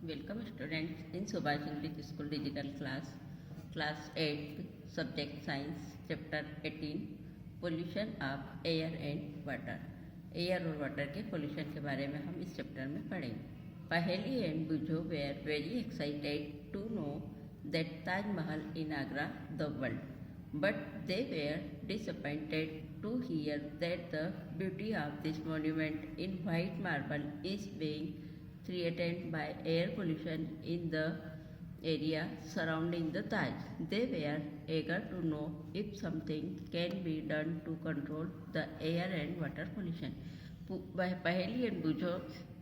Welcome students in Subhash English School Digital Class 8, Subject Science, Chapter 18, Pollution of Air and Water. Air और water के pollution के बारे में हम इस चैप्टर में पढ़ेंगे. Paheli and Bujo were very excited to know that Taj Mahal in Agra the world, but they were disappointed to hear that the beauty of this monument in white marble is being threatened by air pollution in the area surrounding the Taj. They were eager to know if something can be done to control the air and water pollution. पहेली and बूझो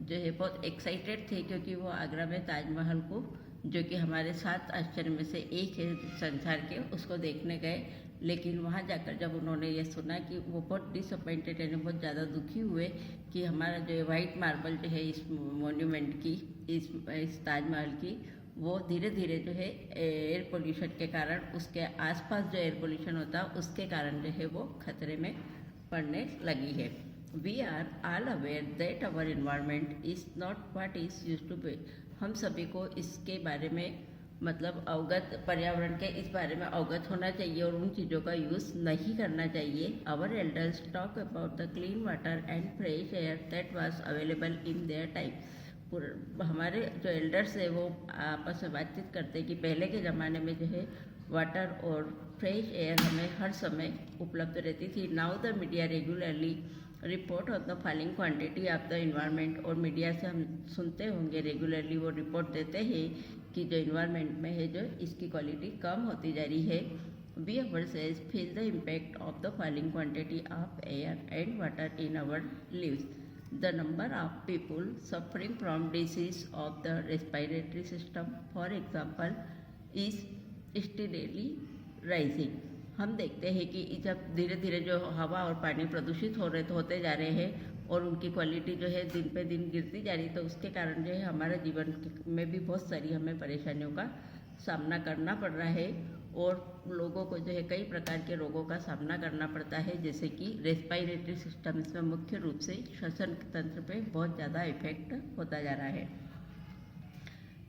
जो है बहुत excited थे क्योंकि वो आगरा में ताजमहल को, जो कि हमारे 7 आश्चर्य में से एक है संसार के, उसको देखने गए. लेकिन वहाँ जाकर जब उन्होंने ये सुना कि वो बहुत डिसअपॉइंटेड यानी बहुत ज़्यादा दुखी हुए कि हमारा जो है वाइट मार्बल जो है इस मोन्यूमेंट की, इस ताजमहल की, वो धीरे धीरे जो है एयर पोल्यूशन के कारण, उसके आसपास जो एयर पोल्यूशन होता है उसके कारण जो है वो खतरे में पड़ने लगी है. We are all aware that our environment is not what is used to be. हम सभी को इसके बारे में मतलब अवगत, पर्यावरण के इस बारे में अवगत होना चाहिए और उन चीज़ों का यूज़ नहीं करना चाहिए. Our elders talk about the clean water and fresh air that was available in their time. हमारे जो एल्डर्स है वो आपस में बातचीत करते हैं कि पहले के ज़माने में जो है वाटर और फ्रेश एयर हमें हर समय उपलब्ध रहती थी. Now the media regularly report of the following quantity of the environment. और मीडिया से हम सुनते होंगे रेगुलरली वो रिपोर्ट देते हैं कि जो इन्वायरमेंट में है जो इसकी क्वालिटी कम होती जा रही है. We ourselves feel the impact of the following quantity of air and water in our lives. The number of people suffering from disease of the respiratory system, for example, is steadily rising. हम देखते हैं कि जब धीरे धीरे जो हवा और पानी प्रदूषित होते जा रहे हैं और उनकी क्वालिटी जो है दिन पे दिन गिरती जा रही है, तो उसके कारण जो है हमारे जीवन में भी बहुत सारी हमें परेशानियों का सामना करना पड़ रहा है और लोगों को जो है कई प्रकार के रोगों का सामना करना पड़ता है, जैसे कि रेस्पिरेटरी सिस्टम. इसमें मुख्य रूप से श्वसन तंत्र पे बहुत ज़्यादा इफेक्ट होता जा रहा है.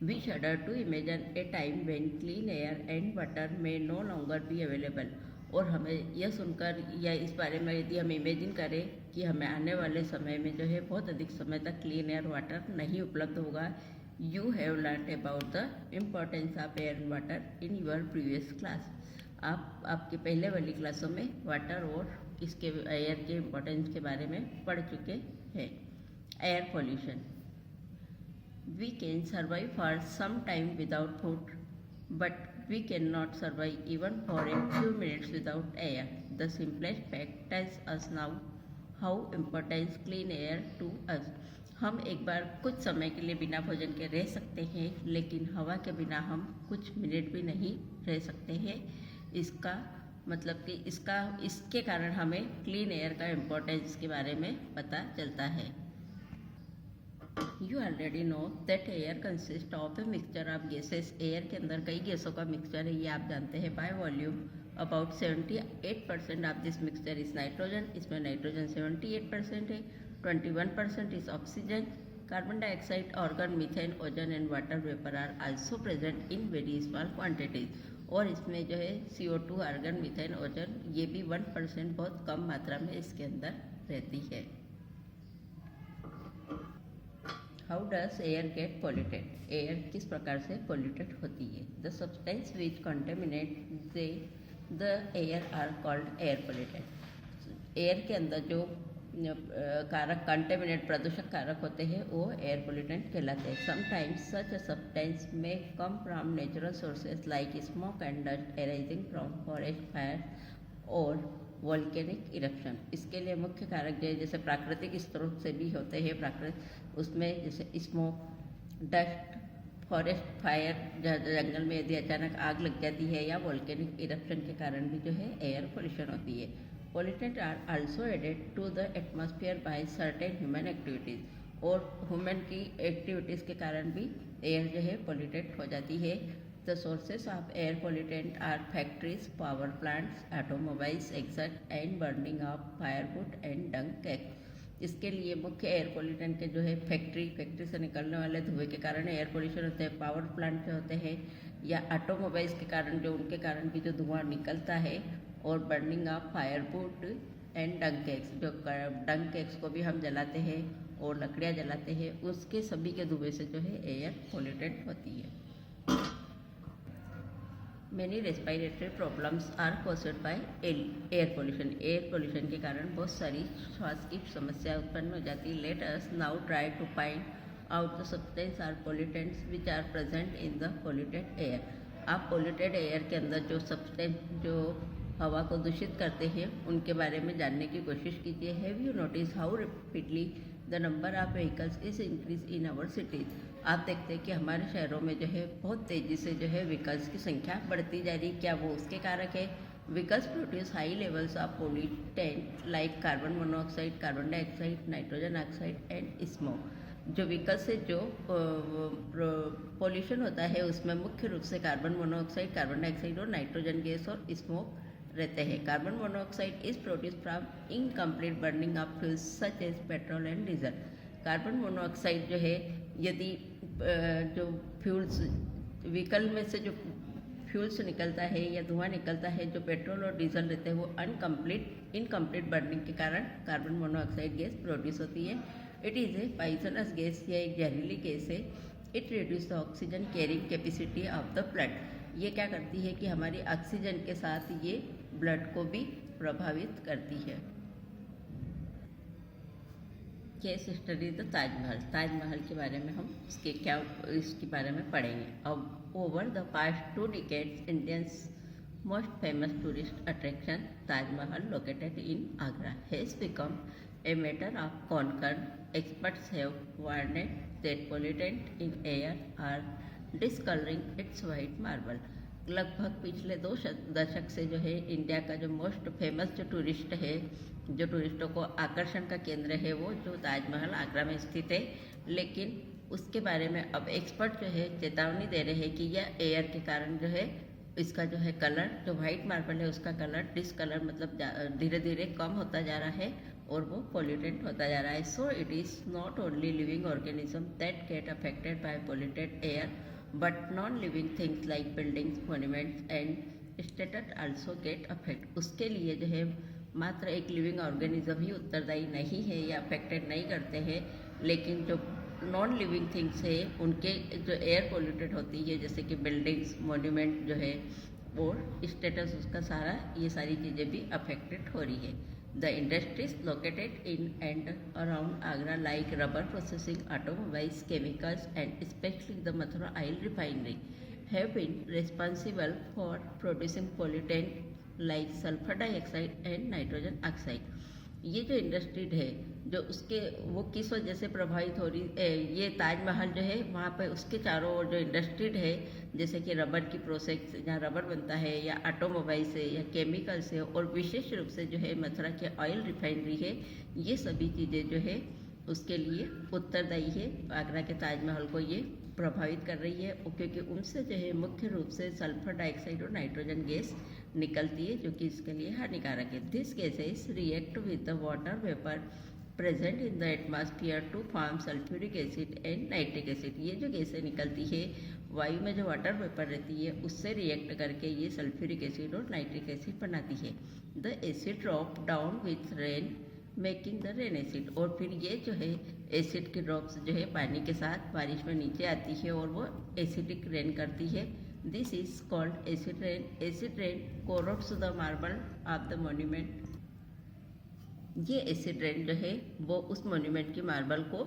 We shudder to imagine a time when clean air and water may no longer be available. और हमें यह सुनकर या इस बारे में यदि हम इमेजिन करें कि हमें आने वाले समय में जो है बहुत अधिक समय तक क्लीन एयर वाटर नहीं उपलब्ध होगा. You have learned about the importance of air and water in your previous class. आप आपके पहले वाली क्लासों में वाटर और इसके एयर के इम्पोर्टेंस के बारे में पढ़ चुके हैं. Air pollution. We can survive for some time without food, but we cannot survive even for a few minutes without air. The simplest fact tells us now how important clean air to us. हम एक बार कुछ समय के लिए बिना भोजन के रह सकते हैं, लेकिन हवा के बिना हम कुछ मिनट भी नहीं रह सकते हैं. इसका मतलब कि इसके कारण हमें क्लीन एयर का इम्पोर्टेंस के बारे में पता चलता है. You already know that air consist of a mixture of gases. Air के अंदर कई गैसों का मिक्सचर है, ये आप जानते हैं. By volume about 78% of this mixture is nitrogen. इसमें नाइट्रोजन 78% है. 21% is oxygen, carbon dioxide, argon, methane, ozone and water vapor are also present in very small quantities. और इसमें जो है CO2, आर्गन, मीथेन, ओजोन, ये भी 1% बहुत कम मात्रा में इसके अंदर रहती है. How does air get polluted. Air किस प्रकार से पोल्यूटेड होती है. The substance which contaminate the air are called air polluted. Air के अंदर जो कारक कंटेमिनेट प्रदूषक कारक होते हैं वो एयर पोल्यूटेंट कहलाते हैं. समटाइम्स सच अ सब्सटेंस में come from natural sources like smoke and dust arising from forest fire और वोल्केनिक इरप्शन. इसके लिए मुख्य कारक जो है जैसे प्राकृतिक स्रोत से भी होते हैं, उसमें जैसे स्मोक, डस्ट, फॉरेस्ट फायर, जंगल में यदि अचानक आग लग जाती है या वोल्केनिक इरप्शन के कारण भी जो है एयर पोल्यूशन होती है. Pollutants are also added to the atmosphere by certain human activities. और ह्यूमन की एक्टिविटीज़ के कारण भी एयर जो है पोल्यूटेड हो जाती है. The sources of air pollutant are factories, power plants, automobiles, एक्सट and burning of firewood and dung cake. इसके लिए मुख्य एयर पोल्यूटेंट के जो है फैक्ट्री से निकलने वाले धुएं के कारण एयर पोल्यूशन होते हैं, पावर प्लांट जो होते हैं या ऑटोमोबाइल्स के कारण जो उनके कारण भी जो धुआं निकलता है, और बर्निंग ऑफ फायरवुड एंड डंग जो डंग केक्स को भी हम जलाते हैं और लकड़ियाँ जलाते हैं, उसके सभी के धुएं से जो है एयर पोल्यूटेंट होती है। Many respiratory problems are caused by air pollution. Air pollution के कारण बहुत सारी श्वास की समस्या उत्पन्न हो जाती है। Let us now try to find out the substance or pollutants which are present in the polluted air. आप polluted air के अंदर जो substance जो हवा को दूषित करते हैं उनके बारे में जानने की कोशिश कीजिए। Have you noticed how rapidly the number of vehicles is increased in our cities? आप देखते हैं कि हमारे शहरों में जो है बहुत तेज़ी से जो है व्हीकल्स की संख्या बढ़ती जा रही है। क्या वो उसके कारक है? Vehicles produce high levels of pollutant like carbon monoxide, carbon dioxide, nitrogen oxide and smoke. जो व्हीकल से जो पोल्यूशन होता है उसमें मुख्य रूप से कार्बन मोनोऑक्साइड, कार्बन डाइऑक्साइड और नाइट्रोजन गैस और स्मोक रहते हैं। Carbon monoxide is produce from incomplete burning of fuels such as petrol and diesel. Carbon monoxide जो है यदि जो फ्यूल्स व्हीकल में से जो फ्यूल्स निकलता है या धुआं निकलता है, जो पेट्रोल और डीजल रहते हैं, वो इनकम्प्लीट बर्निंग के कारण कार्बन मोनोऑक्साइड गैस प्रोड्यूस होती है। It is a poisonous gas, यह एक जहरीली गैस है। It reduce the oxygen carrying capacity of the blood. ये क्या करती है कि हमारी ऑक्सीजन के साथ ये ब्लड को भी प्रभावित करती है। केस स्टडी द ताजमहल के बारे में हम इसके बारे में पढ़ेंगे। अब over the past 2 decades Indians most famous tourist attraction Taj Mahal located in Agra has become a matter of concern. Experts have warned that pollutant in air are discolouring its white marble. लगभग पिछले 2 दशक से जो है इंडिया का जो मोस्ट फेमस जो tourist है, जो टूरिस्टों को आकर्षण का केंद्र है, वो जो ताजमहल आगरा में स्थित है। लेकिन उसके बारे में अब एक्सपर्ट जो है चेतावनी दे रहे हैं कि यह एयर के कारण जो है इसका जो है कलर, जो वाइट मार्बल है उसका कलर डिसकलर मतलब धीरे धीरे कम होता जा रहा है और वो पोल्यूटेंट होता जा रहा है। So it is not only living organism that get affected by polluted air but non living things like buildings, monuments and status also get affect. उसके लिए जो है मात्र एक लिविंग ऑर्गेनिज्म ही उत्तरदायी नहीं है या अफेक्टेड नहीं करते हैं, लेकिन जो नॉन लिविंग थिंग्स है उनके जो एयर पोल्यूटेड होती है, जैसे कि बिल्डिंग्स, मॉन्यूमेंट जो है और स्टेटस उसका सारा, ये सारी चीज़ें भी अफेक्टेड हो रही है। The industries located in and around Agra like rubber processing, automobiles, chemicals and specially the Mathura oil refinery have been responsible for producing pollutant like sulfur dioxide and nitrogen oxide। ये जो इंडस्ट्री है जो उसके वो किस वजह से प्रभावित हो रही है, ये ताजमहल जो है वहाँ पे उसके चारों ओर जो इंडस्ट्री है, जैसे कि रबर की प्रोसेस जहाँ रबर बनता है या ऑटोमोबाइल से या केमिकल से, और विशेष रूप से जो है मथुरा के ऑयल रिफाइनरी है, ये सभी चीज़ें जो है उसके लिए उत्तरदायी है। आगरा के ताजमहल को ये प्रभावित कर रही है क्योंकि उनसे जो है मुख्य रूप से सल्फर डाइऑक्साइड और नाइट्रोजन गैस निकलती है जो कि इसके लिए हानिकारक है। This gases react with the water vapour present in the atmosphere to form sulphuric acid and nitric acid. ये जो गैसें निकलती है वायु में जो वाटर वेपर रहती है उससे रिएक्ट करके ये सल्फ्यूरिक एसिड और नाइट्रिक एसिड बनाती है। The acid drop down with rain making the rain acid. और फिर ये जो है एसिड की ड्रॉप्स जो है पानी के साथ बारिश में नीचे आती है और वो एसिडिक रेन करती है। This is called acid rain. Acid rain corrodes the marble of the monument. ये एसिड रेन जो है वो उस मॉन्यूमेंट की मार्बल को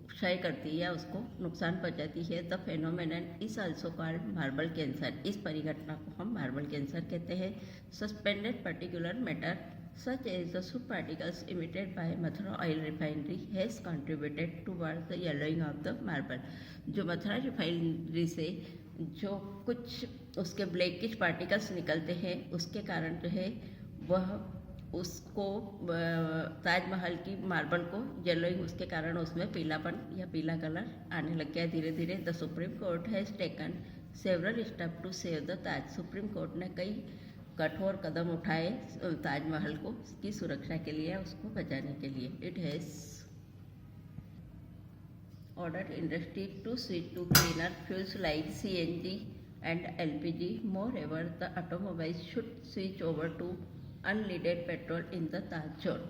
क्षय करती है या उसको नुकसान पहुंचाती है। The phenomenon is also called marble cancer. इस परिघटना को हम मार्बल कैंसर कहते हैं। Suspended particular matter such as the soot particles emitted by Mathura oil refinery has contributed towards the yellowing of the marble। जो मथुरा रिफाइनरी से जो कुछ उसके ब्लैकिश पार्टिकल्स निकलते हैं उसके कारण जो है वह उसको ताजमहल की मार्बल को येलोइंग, उसके कारण उसमें पीलापन या पीला कलर आने लग गया धीरे धीरे। The Supreme Court has taken several step to save the Taj. Supreme Court ने कई कठोर कदम उठाए ताजमहल को की सुरक्षा के लिए, उसको बचाने के लिए। It has ordered industry to switch to cleaner fuels like CNG and LPG. Moreover, the automobiles should switch over to unleaded petrol in the Taj zone.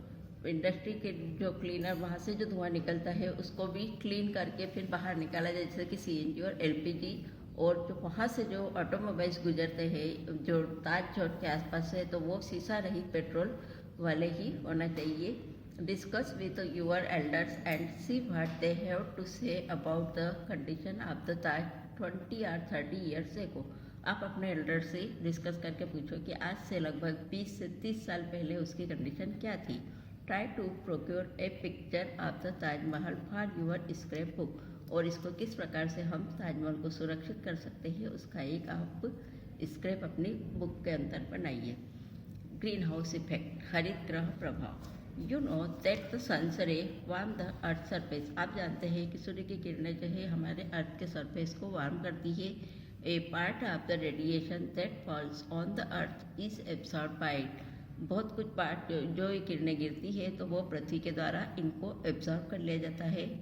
Industry के जो क्लीनर वहाँ से जो धुआं निकलता है उसको भी क्लीन करके फिर बाहर निकाला जाए, जैसे कि CNG और LPG। और जो वहाँ से जो ऑटोमोबाइल्स गुजरते हैं जो ताज जोन के आसपास है, तो वो शीशा रहित पेट्रोल वाले ही होना चाहिए। Discuss with your elders and see what they have to say about the condition of the Taj 20 or 30 years ago. आप अपने एल्डर से डिस्कस करके पूछो कि आज से लगभग 20 से 30 साल पहले उसकी कंडीशन क्या थी। Try to procure a picture of the Taj Mahal for your scrapbook. और इसको किस प्रकार से हम ताजमहल को सुरक्षित कर सकते हैं उसका एक आप स्क्रैप अपनी बुक के अंदर बनाइए। ग्रीन हाउस इफेक्ट, हरित ग्रह प्रभाव। You know that the sun's ray warm the earth surface. आप जानते हैं कि सूर्य की किरणें जो है हमारे अर्थ के सरफेस को वार्म करती है। A part of the radiation that falls on the earth is absorb by it. बहुत कुछ पार्ट जो ये किरणें गिरती है तो वो पृथ्वी के द्वारा इनको एब्सॉर्ब कर लिया जाता है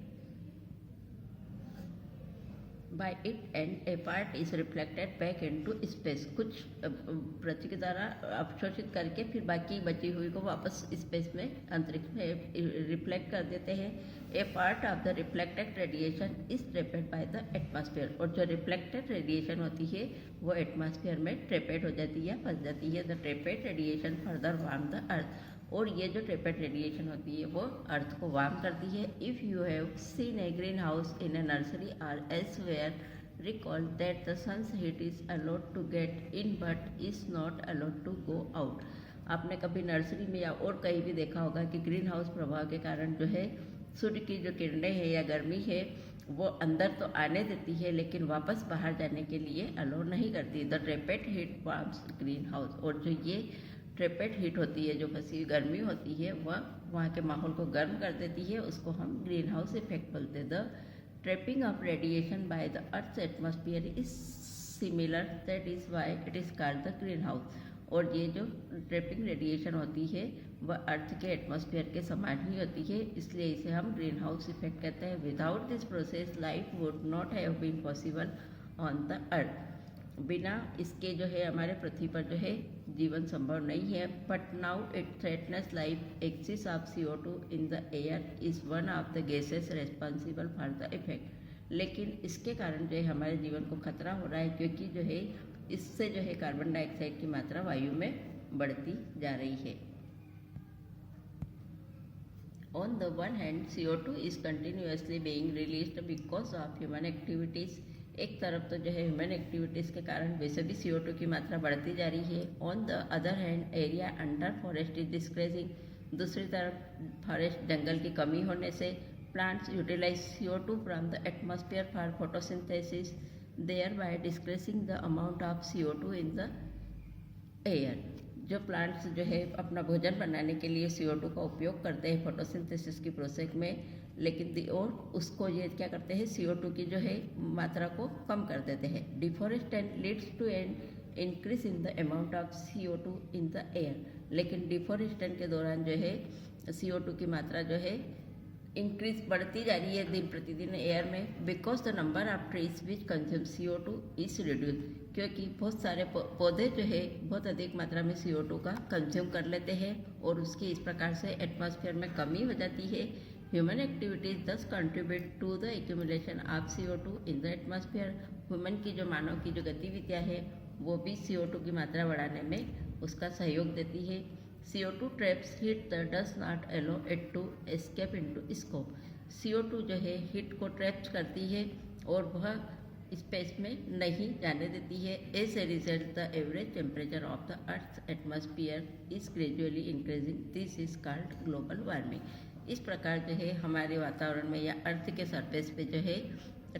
by it, and a part is reflected back into space. कुछ पृथ्वी के द्वारा अवशोषित करके फिर बाकी बची हुई को वापस स्पेस में, अंतरिक्ष में रिफ्लेक्ट कर देते हैं। A part of the reflected radiation is trapped by the atmosphere. और जो रिफ्लेक्टेड रेडिएशन होती है वो एटमॉस्फेयर में ट्रैपेड हो जाती है, फंस जाती है। The trapped radiation further warm the earth. और ये जो ट्रैपेड रेडिएशन होती है वो अर्थ को वार्म करती है। If you have seen a green house in a nursery और elsewhere, recall that the sun's heat is allowed to get in but is not allowed to go out. आपने कभी नर्सरी में या और कहीं भी देखा होगा कि ग्रीन हाउस प्रभाव के कारण जो है सूर्य की जो किरणें हैं या गर्मी है वो अंदर तो आने देती है लेकिन वापस बाहर जाने के लिए अलाउ नहीं करती। The trapped heat warms green house. और जो ये ट्रैपेड हीट होती है, जो फंसी हुई गर्मी होती है, वह वहाँ के माहौल को गर्म कर देती है, उसको हम ग्रीन हाउस इफेक्ट बोलते हैं। The trapping of radiation by the earth atmosphere is similar, that is why it is called the green house. और ये जो ट्रैपिंग रेडिएशन होती है वह अर्थ के एटमॉस्फेयर के समान ही होती है, इसलिए इसे हम ग्रीन हाउस इफेक्ट कहते हैं। Without this process life would not have been possible on the earth. बिना इसके जो है हमारे पृथ्वी पर जो है जीवन संभव नहीं है। But now it threatens life. Axis of CO2 in the air is one of the gases responsible for the effect. लेकिन इसके कारण जो है हमारे जीवन को खतरा हो रहा है, क्योंकि जो है इससे जो है कार्बन डाइऑक्साइड की मात्रा वायु में बढ़ती जा रही है। On the one hand, CO2 is continuously being released because of human activities. एक तरफ तो जो है ह्यूमन एक्टिविटीज़ के कारण वैसे भी CO2 की मात्रा बढ़ती जा रही है। On the other hand, area under forest is decreasing. दूसरी तरफ फॉरेस्ट जंगल की कमी होने से plants utilise CO2 from the atmosphere for photosynthesis, thereby decreasing the amount of CO2 in the air. जो प्लांट्स जो है अपना भोजन बनाने के लिए CO2 का उपयोग करते हैं फोटोसिंथेसिस की प्रोसेस में, लेकिन और उसको ये क्या करते हैं CO2 की जो है मात्रा को कम कर देते हैं। Deforestation leads to an increase in the amount of CO2 in the air. लेकिन डिफॉरेस्टेशन के दौरान जो है CO2 की मात्रा जो है इंक्रीज बढ़ती जा रही है दिन प्रतिदिन एयर में। Because the number of trees which consume CO2 is reduce. क्योंकि बहुत सारे पौधे जो है बहुत अधिक मात्रा में CO2 का कंज्यूम कर लेते हैं और उसकी इस प्रकार से एटमॉस्फेयर में कमी हो जाती है। Human activities thus contribute to the accumulation of CO2 in the atmosphere. Human की जो मानव की जो गतिविधियाँ है वो भी CO2 की मात्रा बढ़ाने में उसका सहयोग देती है। CO2 traps heat the does not allow it to escape into scope. CO2 जो है हीट को ट्रैप्स करती है और वह स्पेस में नहीं जाने देती है। As a result the average temperature of the earth atmosphere is gradually increasing. This is called global warming. इस प्रकार जो है हमारे वातावरण में या अर्थ के सरफेस पे जो है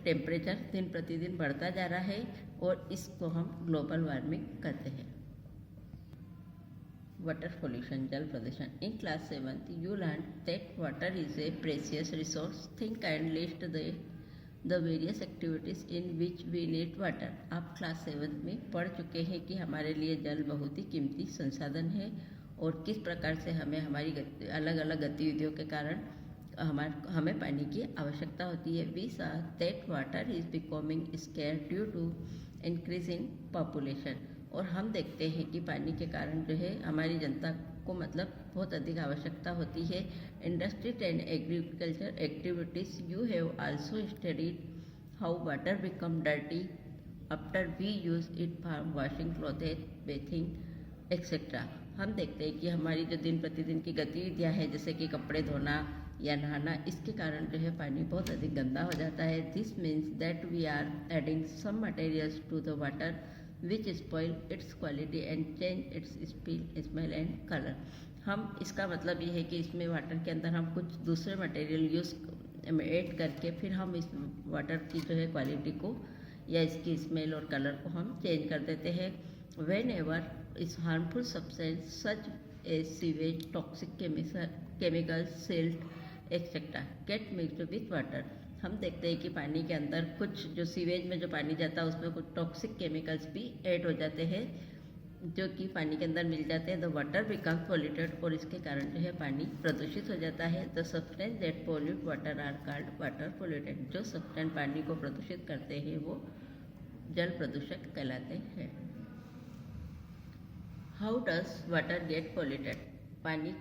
टेम्परेचर दिन प्रतिदिन बढ़ता जा रहा है और इसको हम ग्लोबल वार्मिंग कहते हैं। वाटर पोल्यूशन, जल प्रदूषण। In class 7th you learn that water is a precious resource. Think and list the the various activities in which we need water. आप क्लास 7 में पढ़ चुके हैं कि हमारे लिए जल बहुत ही कीमती संसाधन है और किस प्रकार से हमें हमारी अलग अलग गतिविधियों के कारण हमें पानी की आवश्यकता होती है। We saw that water is becoming scarce due to increase in population. और हम देखते हैं कि पानी के कारण जो है हमारी जनता को मतलब बहुत अधिक आवश्यकता होती है। Industry and agriculture activities, you have also studied how water become dirty after we use it for washing clothes, bathing etcetera. हम देखते हैं कि हमारी जो दिन प्रतिदिन की गतिविधियाँ हैं जैसे कि कपड़े धोना या नहाना, इसके कारण जो है पानी बहुत अधिक गंदा हो जाता है। This means that we are adding some materials to the water which spoil its quality and change its smell and colour. हम इसका मतलब ये है कि इसमें वाटर के अंदर हम कुछ दूसरे मटेरियल यूज़ ऐड करके फिर हम इस वाटर की जो है क्वालिटी को या इसकी स्मेल और कलर को हम चेंज कर देते हैं। Whenever this harmful substance such as sewage, toxic chemicals, silt etcetera get mixed with water. हम देखते हैं कि पानी के अंदर कुछ जो सीवेज में जो पानी जाता है उसमें कुछ टॉक्सिक केमिकल्स भी ऐड हो जाते हैं जो कि पानी के अंदर मिल जाते हैं। द वाटर बिकम्स पॉल्यूटेड और इसके कारण जो है पानी प्रदूषित हो जाता है। The substance that pollute water are called water pollutant. जो सब्सटेंस पानी को प्रदूषित करते हैं वो जल प्रदूषक कहलाते हैं। How does water get polluted? पानी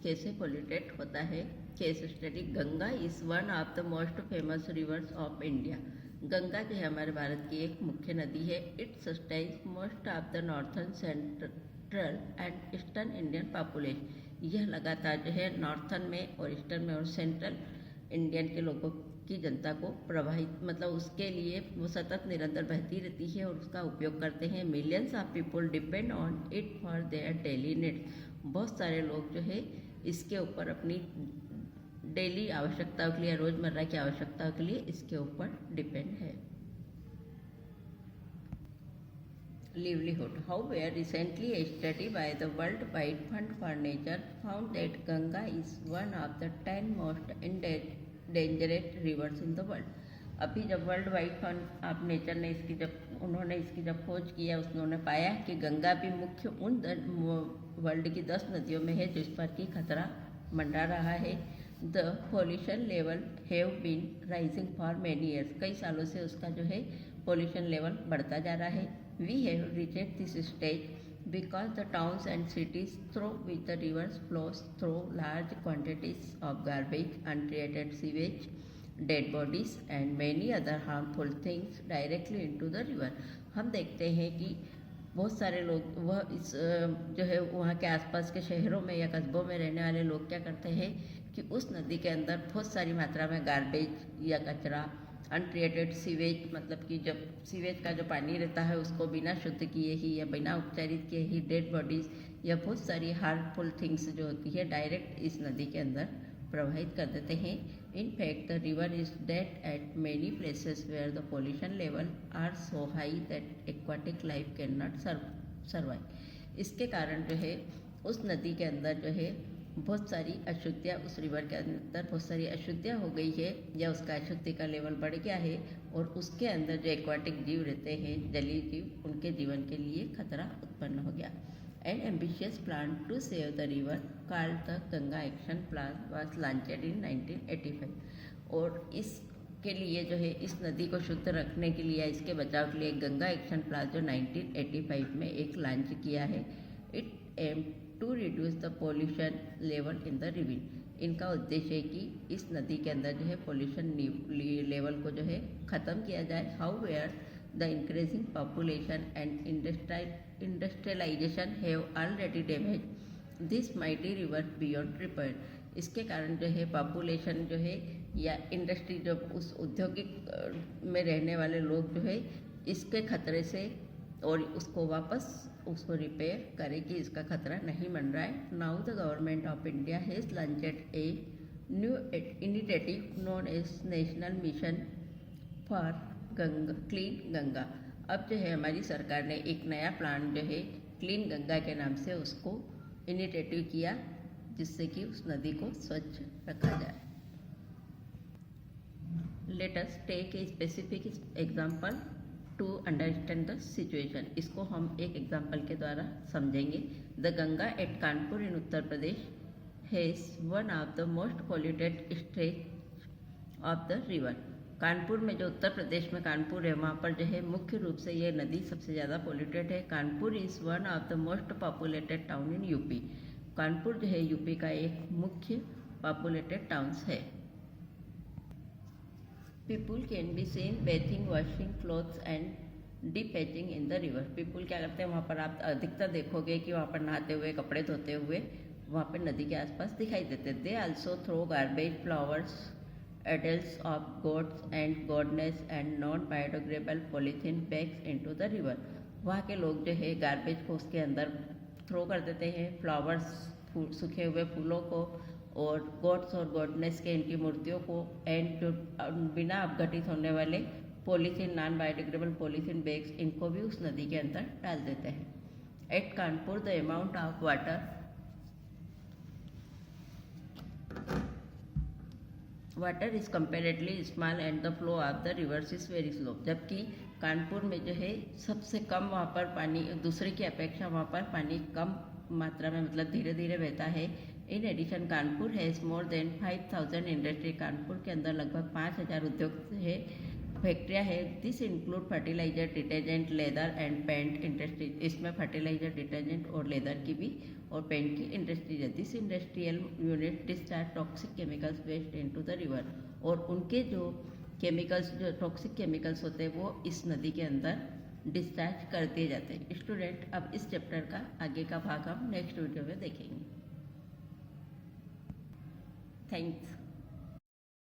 कैसे पॉल्यूटेड होता है? Case study. Ganga is one of the most famous rivers of India. Ganga जो है हमारे भारत की एक मुख्य नदी है। It sustains most of the northern, central and eastern Indian population. यह लगातार जो है नॉर्थन में और ईस्टर्न में और सेंट्रल इंडियन के लोगों की जनता को प्रभावित मतलब उसके लिए वो सतत निरंतर बहती रहती है और उसका उपयोग करते हैं। Millions of people depend on it for their daily needs. बहुत सारे लोग जो है इसके ऊपर अपनी डेली आवश्यकताओं के लिए, रोजमर्रा की आवश्यकताओं के लिए इसके ऊपर डिपेंड है। Livelihood. However recently a study by the World Wide Fund for Nature found that Ganga is one of the 10 most endangered rivers in the world. अभी जब world wide fund of nature ने उन्होंने इसकी जब खोज किया उन्होंने पाया कि गंगा भी मुख्य उन वर्ल्ड की 10 नदियों में है जिस पर कि खतरा मंडरा रहा है। The pollution level have been rising for many years. कई सालों से उसका जो है पॉल्यूशन लेवल बढ़ता जा रहा है। We have reached this stage because the towns and cities through which the rivers flows through large quantities of garbage, untreated sewage, dead bodies and many other harmful things directly into the river. हम देखते हैं कि बहुत सारे लोग वह इस जो है वहाँ के आसपास के शहरों में या कस्बों में रहने वाले लोग क्या करते हैं कि उस नदी के अंदर बहुत सारी मात्रा में गार्बेज या कचरा, अनट्रीटेड सीवेज मतलब कि जब सीवेज का जो पानी रहता है उसको बिना शुद्ध किए ही या बिना उपचारित किए ही डेड बॉडीज़ या बहुत सारी हार्मफुल थिंग्स जो होती है डायरेक्ट इस नदी के अंदर प्रवाहित कर देते हैं। In fact the river is dead at many places where the pollution level are so high that aquatic life can not survive. इसके कारण जो है उस नदी के अंदर जो है बहुत सारी अशुद्धियाँ, उस रिवर के अंदर बहुत सारी अशुद्धियाँ हो गई है या उसका अशुद्धि का लेवल बढ़ गया है और उसके अंदर जो एक्वाटिक जीव रहते हैं, जलीय जीव, उनके जीवन के लिए खतरा उत्पन्न हो गया। An ambitious plan to save the river called the Ganga Action Plan was launched in 1985। और इसके लिए जो है इस नदी को शुद्ध रखने के लिए, इसके बचाव के लिए गंगा एक्शन प्लान जो 1985 में एक लॉन्च किया है। It aim to reduce the pollution level in the river. इनका उद्देश्य है कि इस नदी के अंदर जो है पॉल्यूशन लेवल को जो है ख़त्म किया जाए। However the increasing population and industrialisation have already damage this mighty river beyond repair. इसके कारण जो है पॉपुलेशन जो है या इंडस्ट्री जो उस औद्योगिक में रहने वाले लोग जो है इसके खतरे से और उसको वापस उसको रिपेयर करे कि इसका खतरा नहीं बन रहा है। Now the government of India has launched a new initiative known as national mission for clean Ganga. अब जो है हमारी सरकार ने एक नया प्लान जो है क्लीन गंगा के नाम से उसको इनिशिएटिव किया जिससे कि उस नदी को स्वच्छ रखा जाए। Let us take a specific example to understand the situation. इसको हम एक एग्जाम्पल के द्वारा समझेंगे। The Ganga at Kanpur in Uttar Pradesh has one of the most polluted stretch of the river. Kanpur में जो उत्तर प्रदेश में कानपुर है वहाँ पर जो है मुख्य रूप से ये नदी सबसे ज़्यादा पोल्यूटेड है। Kanpur is one of the most populated town in UP. Kanpur जो है यूपी का एक मुख्य पॉपुलेटेड टाउन्स है। People can be seen bathing, washing clothes and dispatching in the river. People क्या करते हैं, वहाँ पर आप अधिकतर देखोगे कि वहाँ पर नहाते हुए, कपड़े धोते हुए वहाँ पर नदी के आसपास दिखाई देते। They also throw garbage, flowers, adults of goats and goddess and non-biodegradable polythene bags into the river। वहाँ के लोग जो है गार्बेज को उसके अंदर थ्रो कर देते हैं, फ्लावर्स, सूखे हुए फूलों को, और गॉड्स और गॉडनेस के इनकी मूर्तियों को, एंड जो बिना अपघटित होने वाले polythene, non biodegradable polythene bags, इनको भी उस नदी के अंदर डाल देते हैं। At Kanpur the amount of water is comparatively small and the flow of the rivers is very slow. जबकि कानपुर में जो है सबसे कम वहाँ पर पानी, दूसरे की अपेक्षा वहाँ पर पानी कम मात्रा में, मतलब धीरे धीरे बहता है। In addition Kanpur has more than 5000 industry. Kanpur के अंदर लगभग 5000 उद्योग है, फैक्ट्रियाँ है। This include fertiliser, detergent, leather and paint industry. इसमें फर्टिलाइजर, डिटर्जेंट और लेदर की भी और पेंट की इंडस्ट्री है। This industrial unit discharge toxic chemicals waste into the river. और उनके जो केमिकल्स, जो टॉक्सिक केमिकल्स होते हैं वो इस नदी के अंदर डिस्चार्ज कर दिए जाते हैं। स्टूडेंट, अब इस चैप्टर का आगे का भाग हम नेक्स्ट वीडियो में देखेंगे। थैंक्स।